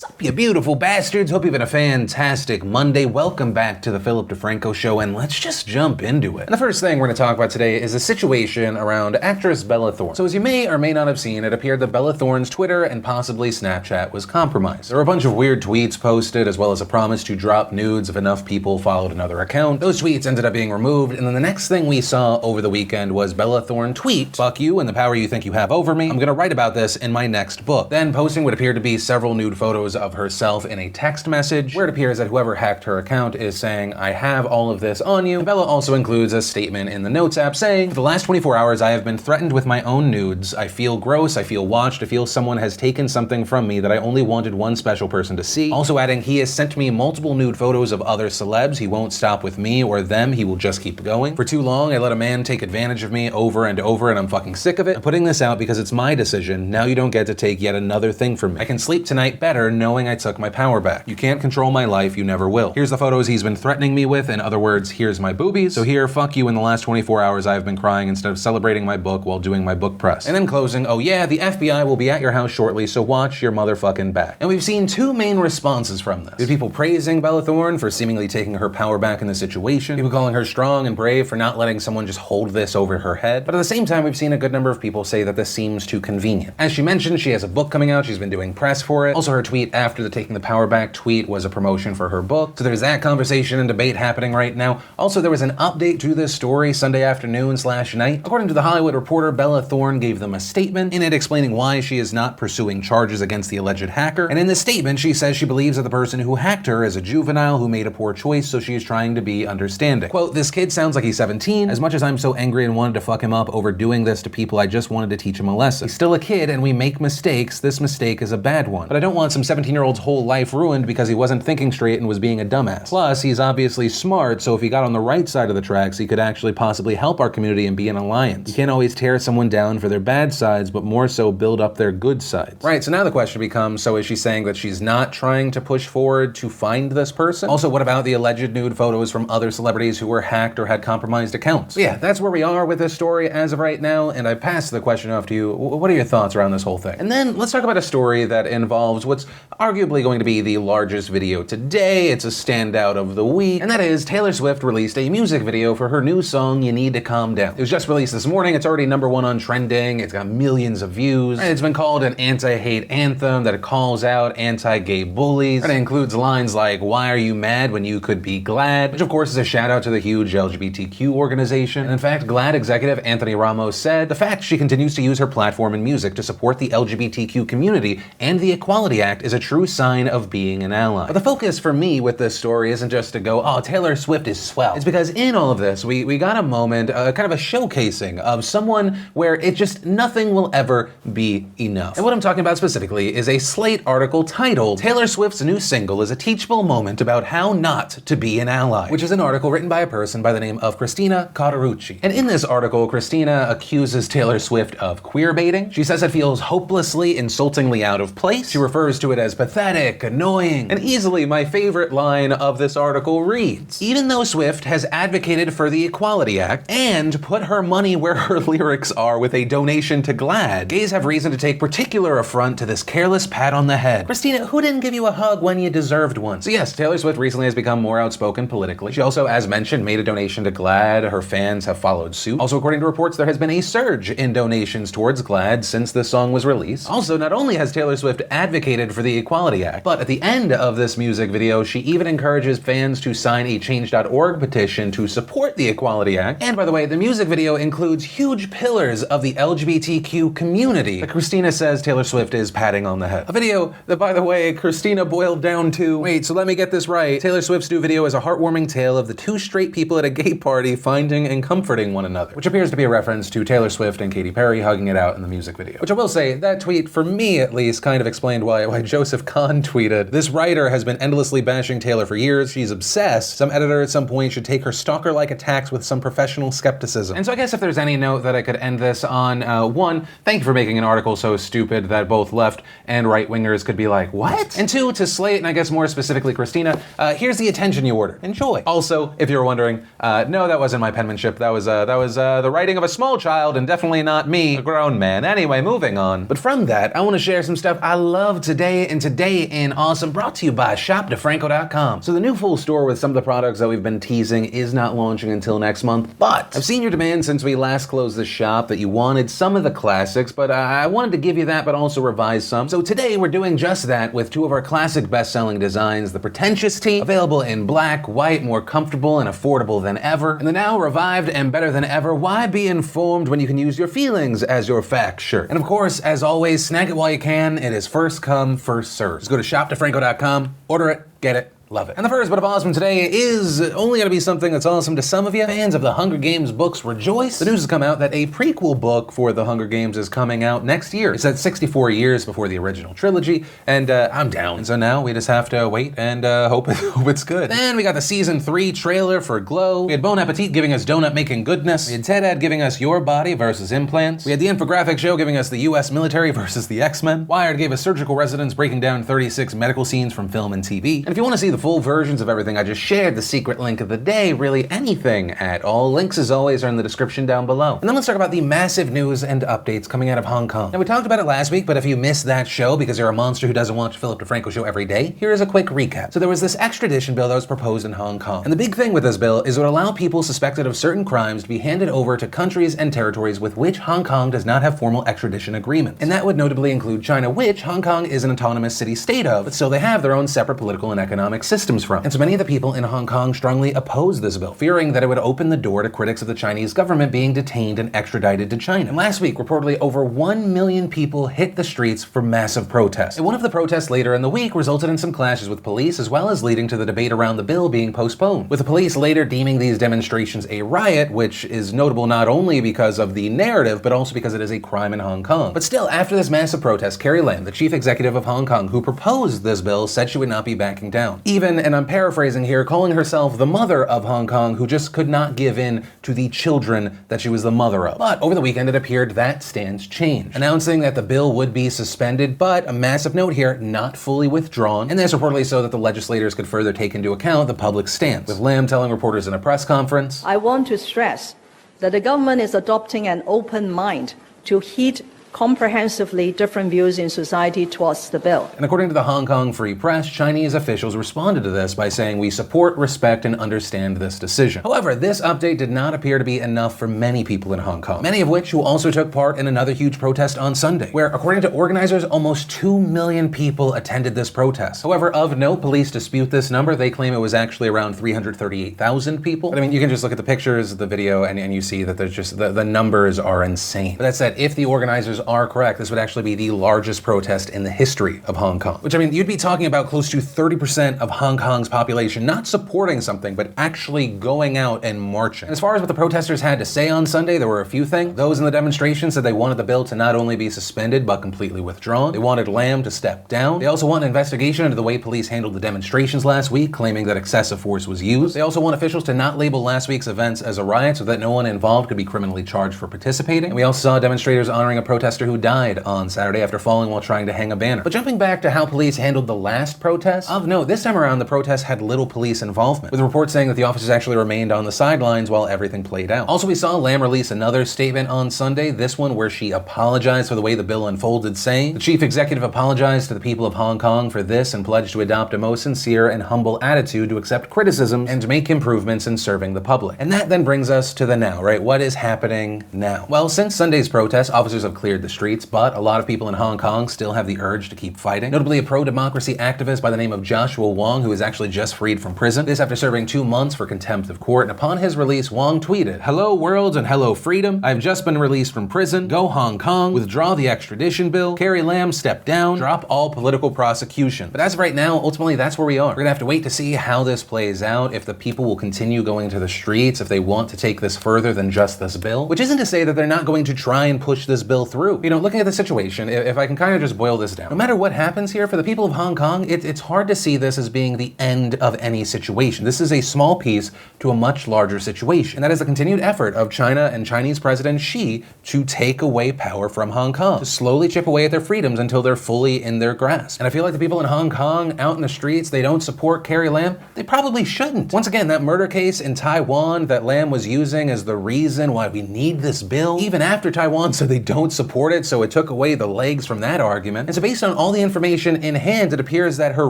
Sup, you beautiful bastards. Hope you've had a fantastic Monday. Welcome back to the Philip DeFranco Show, and let's just jump into it. And the first thing we're going to talk about today is a situation around actress Bella Thorne. So as you may or may not have seen, it appeared that Bella Thorne's Twitter and possibly Snapchat was compromised. There were a bunch of weird tweets posted, as well as a promise to drop nudes if enough people followed another account. Those tweets ended up being removed, and then the next thing we saw over the weekend was Bella Thorne tweet, "Fuck you and the power you think you have over me. I'm going to write about this in my next book." Then posting what appeared to be several nude photos of herself in a text message, where it appears that whoever hacked her account is saying, "I have all of this on you." And Bella also includes a statement in the Notes app saying, "For the last 24 hours, I have been threatened with my own nudes. I feel gross, I feel watched, I feel someone has taken something from me that I only wanted one special person to see." Also adding, "He has sent me multiple nude photos of other celebs. He won't stop with me or them, he will just keep going. For too long, I let a man take advantage of me over and over, and I'm fucking sick of it. I'm putting this out because it's my decision. Now you don't get to take yet another thing from me. I can sleep tonight better knowing I took my power back. You can't control my life, you never will. Here's the photos he's been threatening me with. In other words, here's my boobies. So here, fuck you. In the last 24 hours, I've been crying instead of celebrating my book while doing my book press." And then closing, "Oh yeah, the FBI will be at your house shortly, so watch your motherfucking back." And we've seen two main responses from this. People praising Bella Thorne for seemingly taking her power back in the situation. People calling her strong and brave for not letting someone just hold this over her head. But at the same time, we've seen a good number of people say that this seems too convenient. As she mentioned, she has a book coming out. She's been doing press for it. Also, her tweet after the taking the power back tweet was a promotion for her book. So there's that conversation and debate happening right now. Also, there was an update to this story Sunday afternoon/night. According to The Hollywood Reporter, Bella Thorne gave them a statement in it explaining why she is not pursuing charges against the alleged hacker. And in this statement, she says she believes that the person who hacked her is a juvenile who made a poor choice, so she is trying to be understanding. Quote, "This kid sounds like he's 17. As much as I'm so angry and wanted to fuck him up over doing this to people, I just wanted to teach him a lesson. He's still a kid and we make mistakes. This mistake is a bad one. But I don't want some 17-year-old's whole life ruined because he wasn't thinking straight and was being a dumbass. Plus, he's obviously smart, so if he got on the right side of the tracks, he could actually possibly help our community and be an alliance. You can't always tear someone down for their bad sides, but more so build up their good sides." Right, so now the question becomes, so is she saying that she's not trying to push forward to find this person? Also, what about the alleged nude photos from other celebrities who were hacked or had compromised accounts? So yeah, that's where we are with this story as of right now, and I pass the question off to you. What are your thoughts around this whole thing? And then let's talk about a story that involves what's arguably going to be the largest video today. It's a standout of the week, and that is Taylor Swift released a music video for her new song, "You Need to Calm Down." It was just released this morning. It's already #1 on trending. It's got millions of views. And it's been called an anti-hate anthem that calls out anti-gay bullies. And it includes lines like, "Why are you mad when you could be glad?" Which of course is a shout out to the huge LGBTQ organization. And in fact, GLAAD executive Anthony Ramos said, "The fact she continues to use her platform in music to support the LGBTQ community and the Equality Act is a true sign of being an ally." But the focus for me with this story isn't just to go, "Oh, Taylor Swift is swell." It's because in all of this, we got a moment, kind of a showcasing of someone where it just, nothing will ever be enough. And what I'm talking about specifically is a Slate article titled, "Taylor Swift's New Single is a Teachable Moment About How Not to Be an Ally," which is an article written by a person by the name of Christina Cauterucci. And in this article, Christina accuses Taylor Swift of queerbaiting. She says it feels hopelessly, insultingly out of place. She refers to it as pathetic, annoying, and easily my favorite line of this article reads, "Even though Swift has advocated for the Equality Act and put her money where her lyrics are with a donation to GLAAD, gays have reason to take particular affront to this careless pat on the head. Christina, who didn't give you a hug when you deserved one?" So yes, Taylor Swift recently has become more outspoken politically. She also, as mentioned, made a donation to GLAAD. Her fans have followed suit. Also, according to reports, there has been a surge in donations towards GLAAD since this song was released. Also, not only has Taylor Swift advocated for the Equality Act, but at the end of this music video, she even encourages fans to sign a Change.org petition to support the Equality Act. And by the way, the music video includes huge pillars of the LGBTQ community that Christina says Taylor Swift is patting on the head. A video that, by the way, Christina boiled down to, wait, so let me get this right. Taylor Swift's new video is a heartwarming tale of the two straight people at a gay party finding and comforting one another, which appears to be a reference to Taylor Swift and Katy Perry hugging it out in the music video. Which I will say, that tweet, for me at least, kind of explained why Joseph Kahn tweeted, "This writer has been endlessly bashing Taylor for years. She's obsessed. Some editor at some point should take her stalker-like attacks with some professional skepticism." And so I guess if there's any note that I could end this on, one, thank you for making an article so stupid that both left and right-wingers could be like, what? And two, to Slate, and I guess more specifically Christina, here's the attention you ordered. Enjoy. Also, if you're wondering, no, that wasn't my penmanship. That was the writing of a small child and definitely not me, a grown man. Anyway, moving on. But from that, I want to share some stuff I love today, and today in Awesome, brought to you by ShopDeFranco.com. So the new full store with some of the products that we've been teasing is not launching until next month, but I've seen your demand since we last closed the shop that you wanted some of the classics, but I wanted to give you that but also revise some. So today we're doing just that with two of our classic best-selling designs, the Pretentious Tee, available in black, white, more comfortable and affordable than ever, and the now revived and better than ever Why Be Informed When You Can Use Your Feelings as Your Facts shirt. And of course, as always, snag it while you can. It is first come, first served. Just go to ShopDeFranco.com, order it, get it, love it. And the first bit of awesome today is only going to be something that's awesome to some of you. Fans of the Hunger Games books rejoice. The news has come out that a prequel book for the Hunger Games is coming out next year. It's at 64 years before the original trilogy, and I'm down. And so now we just have to wait and hope it's good. Then we got the season 3 trailer for Glow. We had Bon Appetit giving us donut making goodness. We had Ted Ed giving us Your Body versus Implants. We had the infographic show giving us the US military versus the X-Men. Wired gave us surgical residents breaking down 36 medical scenes from film and TV. And if you want to see the full versions of everything I just shared, the secret link of the day, really anything at all, links as always are in the description down below. And then let's talk about the massive news and updates coming out of Hong Kong. Now we talked about it last week, but if you missed that show because you're a monster who doesn't watch Philip DeFranco show every day, here is a quick recap. So there was this extradition bill that was proposed in Hong Kong. And the big thing with this bill is it would allow people suspected of certain crimes to be handed over to countries and territories with which Hong Kong does not have formal extradition agreements. And that would notably include China, which Hong Kong is an autonomous city-state of, but still they have their own separate political and economic systems from. And so many of the people in Hong Kong strongly opposed this bill, fearing that it would open the door to critics of the Chinese government being detained and extradited to China. And last week, reportedly over 1 million people hit the streets for massive protests. And one of the protests later in the week resulted in some clashes with police, as well as leading to the debate around the bill being postponed, with the police later deeming these demonstrations a riot, which is notable not only because of the narrative, but also because it is a crime in Hong Kong. But still, after this massive protest, Carrie Lam, the chief executive of Hong Kong, who proposed this bill, said she would not be backing down. Even, and I'm paraphrasing here, calling herself the mother of Hong Kong, who just could not give in to the children that she was the mother of. But over the weekend, it appeared that stance changed, announcing that the bill would be suspended, but a massive note here, not fully withdrawn, and this reportedly so that the legislators could further take into account the public stance, with Lam telling reporters in a press conference, I want to stress that the government is adopting an open mind to heed comprehensively different views in society towards the bill. And according to the Hong Kong Free Press, Chinese officials responded to this by saying, we support, respect, and understand this decision. However, this update did not appear to be enough for many people in Hong Kong, many of which who also took part in another huge protest on Sunday, where, according to organizers, almost 2 million people attended this protest. However, of note, police dispute this number. They claim it was actually around 338,000 people. But I mean, you can just look at the pictures, the video, and you see that there's just, the numbers are insane. But that said, if the organizers are correct, this would actually be the largest protest in the history of Hong Kong. Which, I mean, you'd be talking about close to 30% of Hong Kong's population not supporting something, but actually going out and marching. And as far as what the protesters had to say on Sunday, there were a few things. Those in the demonstration said they wanted the bill to not only be suspended, but completely withdrawn. They wanted Lam to step down. They also want an investigation into the way police handled the demonstrations last week, claiming that excessive force was used. They also want officials to not label last week's events as a riot so that no one involved could be criminally charged for participating. And we also saw demonstrators honoring a protester who died on Saturday after falling while trying to hang a banner. But jumping back to how police handled the last protest, of note, this time around the protest had little police involvement, with reports saying that the officers actually remained on the sidelines while everything played out. Also, we saw Lam release another statement on Sunday, this one where she apologized for the way the bill unfolded, saying, the chief executive apologized to the people of Hong Kong for this and pledged to adopt a most sincere and humble attitude to accept criticisms and to make improvements in serving the public. And that then brings us to the now, right? What is happening now? Well, since Sunday's protest, officers have cleared the streets, but a lot of people in Hong Kong still have the urge to keep fighting. Notably, a pro-democracy activist by the name of Joshua Wong, who is actually just freed from prison. This after serving 2 months for contempt of court. And upon his release, Wong tweeted, hello world and hello freedom. I've just been released from prison. Go Hong Kong. Withdraw the extradition bill. Carrie Lam step down. Drop all political prosecution. But as of right now, ultimately, that's where we are. We're gonna have to wait to see how this plays out, if the people will continue going to the streets, if they want to take this further than just this bill. Which isn't to say that they're not going to try and push this bill through. You know, looking at the situation, if I can kind of just boil this down, no matter what happens here, for the people of Hong Kong, it's hard to see this as being the end of any situation. This is a small piece to a much larger situation. And that is the continued effort of China and Chinese President Xi to take away power from Hong Kong, to slowly chip away at their freedoms until they're fully in their grasp. And I feel like the people in Hong Kong, out in the streets, they don't support Carrie Lam. They probably shouldn't. Once again, that murder case in Taiwan that Lam was using as the reason why we need this bill, even after Taiwan said they don't support reported, so it took away the legs from that argument. And so based on all the information in hand, it appears that her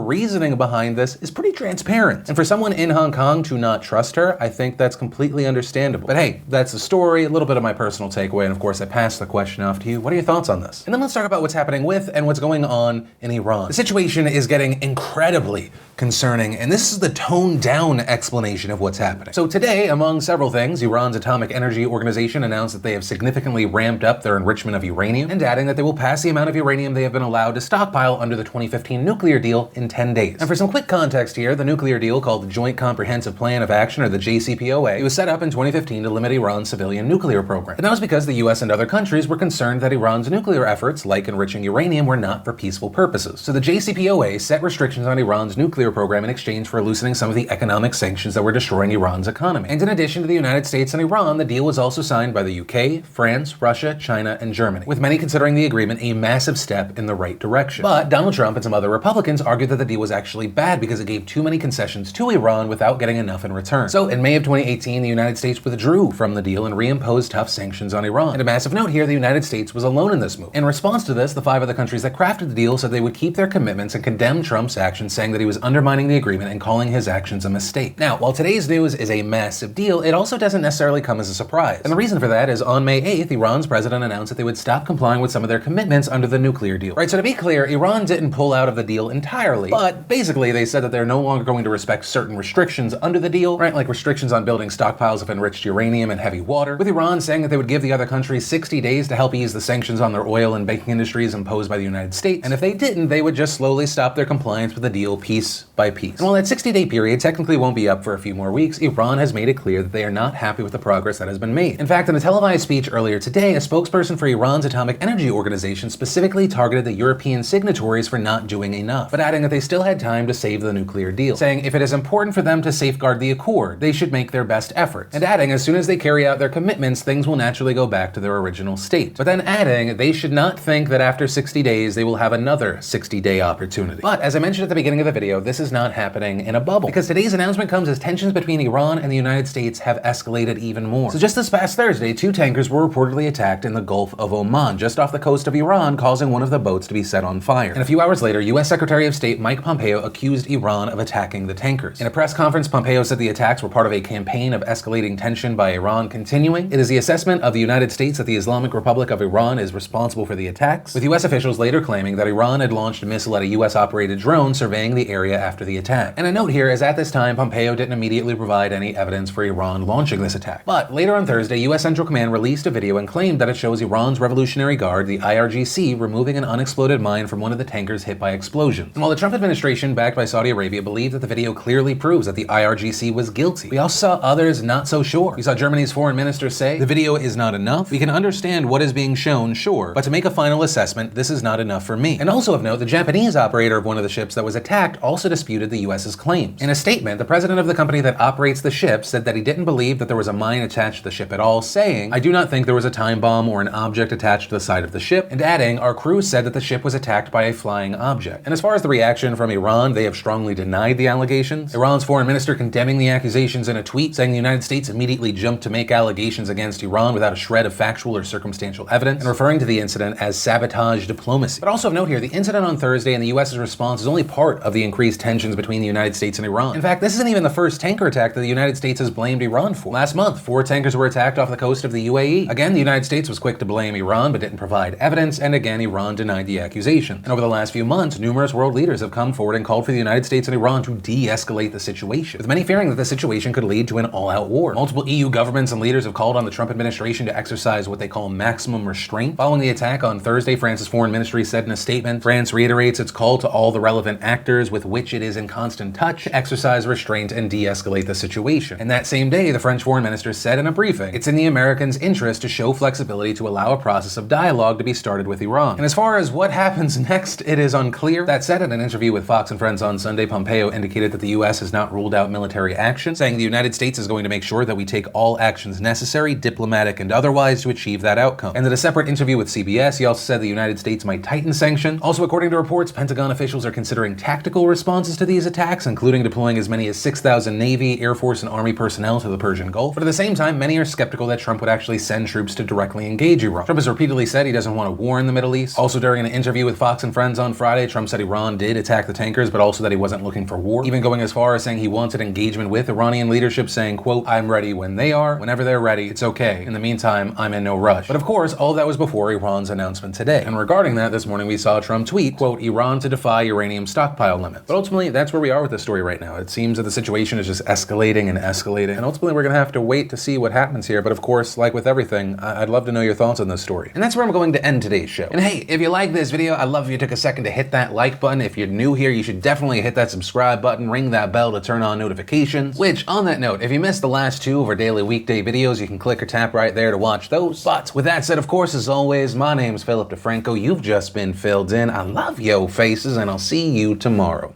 reasoning behind this is pretty transparent. And for someone in Hong Kong to not trust her, I think that's completely understandable. But hey, that's the story, a little bit of my personal takeaway, and of course I pass the question off to you. What are your thoughts on this? And then let's talk about what's happening with and what's going on in Iran. The situation is getting incredibly concerning, and this is the toned down explanation of what's happening. So today, among several things, Iran's Atomic Energy Organization announced that they have significantly ramped up their enrichment of uranium, and adding that they will pass the amount of uranium they have been allowed to stockpile under the 2015 nuclear deal in 10 days. And for some quick context here, the nuclear deal, called the Joint Comprehensive Plan of Action, or the JCPOA, it was set up in 2015 to limit Iran's civilian nuclear program. And that was because the US and other countries were concerned that Iran's nuclear efforts, like enriching uranium, were not for peaceful purposes. So the JCPOA set restrictions on Iran's nuclear program in exchange for loosening some of the economic sanctions that were destroying Iran's economy. And in addition to the United States and Iran, the deal was also signed by the UK, France, Russia, China, and Germany, with many considering the agreement a massive step in the right direction. But Donald Trump and some other Republicans argued that the deal was actually bad because it gave too many concessions to Iran without getting enough in return. So in May of 2018, the United States withdrew from the deal and reimposed tough sanctions on Iran. And a massive note here, the United States was alone in this move. In response to this, the 5 other countries that crafted the deal said they would keep their commitments and condemn Trump's actions, saying that he was undermining the agreement and calling his actions a mistake. Now, while today's news is a massive deal, it also doesn't necessarily come as a surprise. And the reason for that is on May 8th, Iran's president announced that they would stop complying with some of their commitments under the nuclear deal. Right, so to be clear, Iran didn't pull out of the deal entirely, but basically they said that they're no longer going to respect certain restrictions under the deal, right, like restrictions on building stockpiles of enriched uranium and heavy water, with Iran saying that they would give the other countries 60 days to help ease the sanctions on their oil and banking industries imposed by the United States, and if they didn't, they would just slowly stop their compliance with the deal piece by piece. And while that 60-day period technically won't be up for a few more weeks, Iran has made it clear that they are not happy with the progress that has been made. In fact, in a televised speech earlier today, a spokesperson for Iran's Atomic Energy Organization specifically targeted the European signatories for not doing enough, but adding that they still had time to save the nuclear deal, saying if it is important for them to safeguard the accord, they should make their best efforts, and adding as soon as they carry out their commitments, things will naturally go back to their original state. But then adding they should not think that after 60 days they will have another 60-day opportunity. But as I mentioned at the beginning of the video, this is not happening in a bubble, because today's announcement comes as tensions between Iran and the United States have escalated even more. So just this past Thursday, 2 tankers were reportedly attacked in the Gulf of Oman, just off the coast of Iran, causing one of the boats to be set on fire. And a few hours later, U.S. Secretary of State Mike Pompeo accused Iran of attacking the tankers. In a press conference, Pompeo said the attacks were part of a campaign of escalating tension by Iran continuing. It is the assessment of the United States that the Islamic Republic of Iran is responsible for the attacks, with U.S. officials later claiming that Iran had launched a missile at a U.S.-operated drone surveying the area after the attack. And a note here is at this time, Pompeo didn't immediately provide any evidence for Iran launching this attack. But later on Thursday, U.S. Central Command released a video and claimed that it shows Iran's Revolutionary Guard, the IRGC, removing an unexploded mine from one of the tankers hit by explosions. And while the Trump administration, backed by Saudi Arabia, believed that the video clearly proves that the IRGC was guilty, we also saw others not so sure. We saw Germany's foreign minister say, the video is not enough. We can understand what is being shown, sure, but to make a final assessment, this is not enough for me. And also of note, the Japanese operator of one of the ships that was attacked also disputed the U.S.'s claims. In a statement, the president of the company that operates the ship said that he didn't believe that there was a mine attached to the ship at all, saying, I do not think there was a time bomb or an object attached to the side of the ship, and adding, our crew said that the ship was attacked by a flying object. And as far as the reaction from Iran, they have strongly denied the allegations. Iran's foreign minister condemning the accusations in a tweet, saying the United States immediately jumped to make allegations against Iran without a shred of factual or circumstantial evidence, and referring to the incident as sabotage diplomacy. But also of note here, the incident on Thursday and the U.S.'s response is only part of the increased tensions between the United States and Iran. In fact, this isn't even the first tanker attack that the United States has blamed Iran for. Last month, 4 tankers were attacked off the coast of the UAE. Again, the United States was quick to blame Iran, but didn't provide evidence, and again, Iran denied the accusation. And over the last few months, numerous world leaders have come forward and called for the United States and Iran to de-escalate the situation, with many fearing that the situation could lead to an all-out war. Multiple EU governments and leaders have called on the Trump administration to exercise what they call maximum restraint. Following the attack on Thursday, France's foreign ministry said in a statement, France reiterates its call to all the relevant actors with which it is in constant touch to exercise restraint and de-escalate the situation. And that same day, the French foreign minister said in a briefing, it's in the Americans' interest to show flexibility to allow a process of dialogue to be started with Iran. And as far as what happens next, it is unclear. That said, in an interview with Fox and Friends on Sunday, Pompeo indicated that the U.S. has not ruled out military action, saying the United States is going to make sure that we take all actions necessary, diplomatic and otherwise, to achieve that outcome. And in a separate interview with CBS, he also said the United States might tighten sanctions. Also, according to reports, Pentagon officials are considering tactical responses to these attacks, including deploying as many as 6,000 Navy, Air Force, and Army personnel to the Persian Gulf. But at the same time, many are skeptical that Trump would actually send troops to directly engage Iran. Trump has repeatedly said he doesn't want a war in the Middle East. Also, during an interview with Fox and Friends on Friday, Trump said Iran did attack the tankers, but also that he wasn't looking for war, even going as far as saying he wanted engagement with Iranian leadership, saying, quote, "I'm ready when they are. Whenever they're ready, it's okay. In the meantime, I'm in no rush." But of course, all of that was before Iran's announcement today. And regarding that, this morning we saw Trump tweet, quote, "Iran to defy uranium stockpile limits." But ultimately, that's where we are with this story right now. It seems that the situation is just escalating and escalating, and ultimately we're gonna have to wait to see what happens here. But of course, like with everything, I'd love to know your thoughts on this story. And that's where I'm going to end today's show. And hey, if you like this video, I'd love if you took a second to hit that like button. If you're new here, you should definitely hit that subscribe button, ring that bell to turn on notifications. Which, on that note, if you missed the last two of our daily weekday videos, you can click or tap right there to watch those. But with that said, of course, as always, my name's Philip DeFranco. You've just been filled in. I love yo faces, and I'll see you tomorrow.